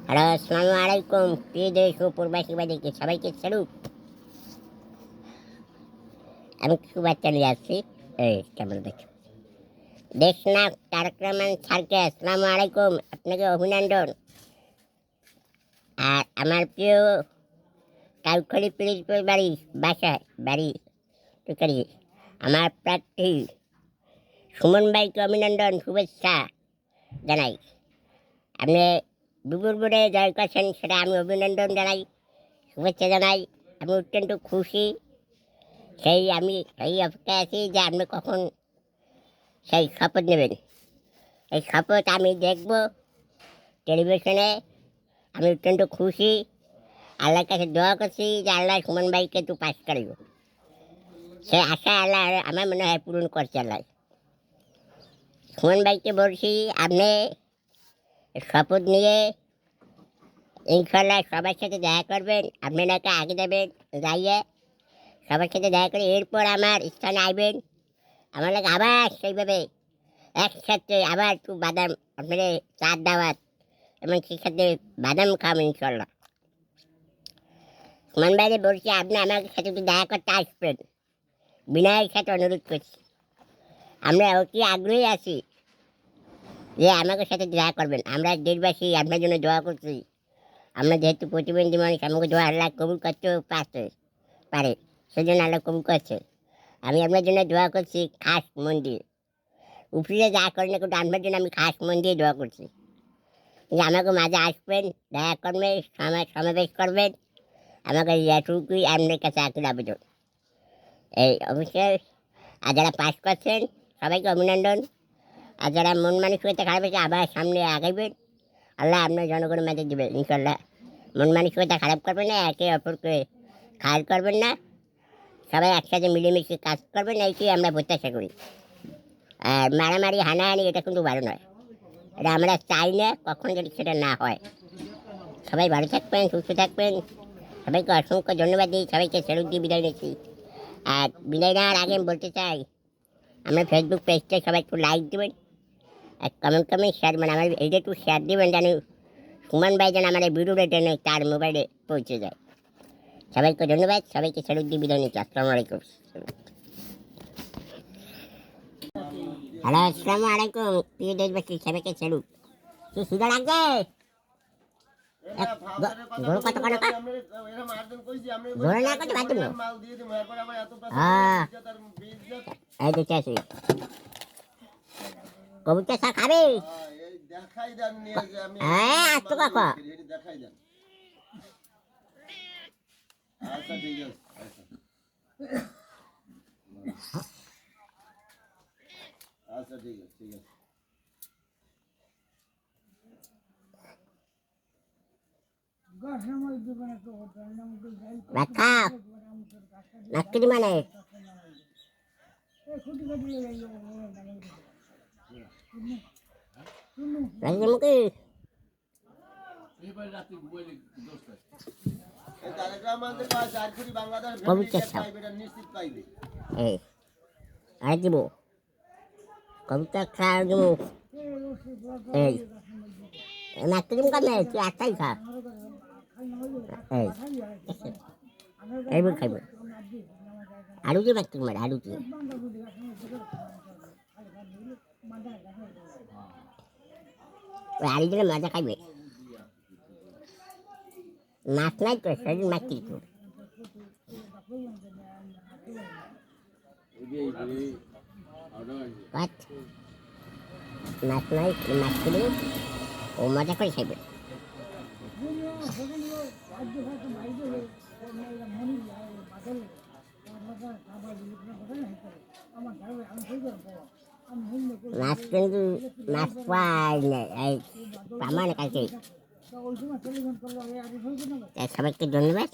Hello, আসসালামু আলাইকুম। প্রিয় দেশ ও প্রবাসী বাড়িকে সবাইকে স্যালুট। আমি শুভেচ্ছা নিয়ে আসছি। এই কেমন দেখি দেশ নায়ক তারেক রহমান স্যারকে আসসালামু আলাইকুম, আপনাকে অভিনন্দন। আর আমার প্রিয় কাউখালী পুলিশ বাড়ি বাসায় বাড়ি টুকারি আমার প্রার্থী সুমন ভাইকে অভিনন্দন শুভেচ্ছা জানাই। আপনি দুপুর বোর্ডে জয় করছেন, সেটা আমি অভিনন্দন জানাই, শুভেচ্ছা জানাই। আমি অত্যন্ত খুশি। আমি সেই অপেক্ষায় আছি যে আপনি কখন সেই শপথ নেবেন। এই শপথ আমি দেখব টেলিভিশনে। আমি অত্যন্ত খুশি। আল্লাহর কাছে দোয়া করছি যে আল্লাহ সুমন ভাইকে একটু পাস করব। সে আশা আল্লাহ আমার মনে হয় পূরণ করছে আল্লাহ। সুমন ভাইকে বলছি, আপনি শপথ নিয়ে ইনশাল্লাহ সবার সাথে দেখা করবেন। আপনি নাকি আগে যাবেন, যাইয়ে সবার সাথে দেখা করে এরপর আমার স্থানে আসবেন। আমার লাগে আবার সেইভাবে একসাথে আবার একটু বাদাম আপনার চার দাওয়াত এবং সেই সাথে বাদাম খাবেন ইনশাল্লাহ। সুমন বাইরে বলছি, আপনি আমার সাথে একটু দেখা করতে আসবেন, বিনয়ের সাথে অনুরোধ করছি। আমরা অতি আগ্রহী আছি যে আমাদের সাথে দেখা করবেন। আমরা দেশবাসী আপনার জন্য দোয়া করছি। আমরা যেহেতু প্রতিবন্ধী মানুষ, আমাকে দোয়া আল্লাহ কবুল করতেও পারে, সেজন্য আল্লাহ কবুল করছে। আমি আপনার জন্য দোয়া করছি খাস মন দিয়ে। উপরে যা করেন না কিন্তু আপনার জন্য আমি খাস মন দিয়ে দোয়া করছি যে আমাকে মাঝে আসবেন, দেখা করবেন, সমাবেশ করবেন। আমাকে এটুকুই আপনার কাছে আকুল আবেদন। এই অবশ্যই আর যারা পাস করছেন সবাইকে অভিনন্দন। আর যারা মন মানসিকতা খারাপ হয়েছে আবার সামনে আগাইবেন। আল্লাহ আপনার জনগণের মাঝে দেবেন ইনশাল্লাহ। মন মানসিকতা খারাপ করবেন না, একে অপরকে খারাপ করবেন না, সবাই একসাথে মিলেমিশে কাজ করবেন, এইটাই আমরা প্রত্যাশা করি। আর মারামারি হানাহানি এটা কিন্তু ভালো নয়, এটা আমরা চাই না, কখন যদি সেটা না হয়। সবাই ভালো থাকবেন, সুস্থ থাকবেন। সবাইকে অসংখ্য ধন্যবাদ দিই, সবাইকে স্যালুট দিয়ে বিদায় নিচ্ছি। আর বিদায় নেওয়ার আগে আমি বলতে চাই, আমার ফেসবুক পেজটা সবাই একটু লাইক দেবেন আর কমেন্ট শেয়ার, মানে আমার এইটা একটু শেয়ার দেবেন যেন সুমন ভাই যেন আমার এই ভিডিওটা যেন তার মোবাইলে পৌঁছে যায়। সবাইকে ধন্যবাদ, সবাইকে স্যালুট দিয়ে বিদায় নিচ্ছি। আসসালামু আলাইকুম। হ্যালো, আসসালামু আলাইকুম। প্রিয় দেশবাসী সবাইকে স্যালুট। কি সুন্দর লাগছে। গরু কত করে ধরে না করতে পারছি না। এই দেখতে আসি কবুতর চা খাবে। হ্যাঁ আসতো কাকা। আচ্ছা ঠিক আছে, আচ্ছা ঠিক আছে, ঠিক আছে। রাখা নাকি মানে মুখে আর দিব কবিতা খাওয়া দিব। এই নাকি কামে তুই আটটাই খা। এইবার খাইব আলু দিয়ে নাকি মারে আলু দিয়ে আলু দিলে মজা খাইবে। মাছ নাই তো সেদিন মাছ কিছু মাছ নাই, মাছ কিনে ও মজা করে খাইবে। মাছ কিন্তু মাছ পাই না, এই আমার কাছে। সবাইকে ধন্যবাদ।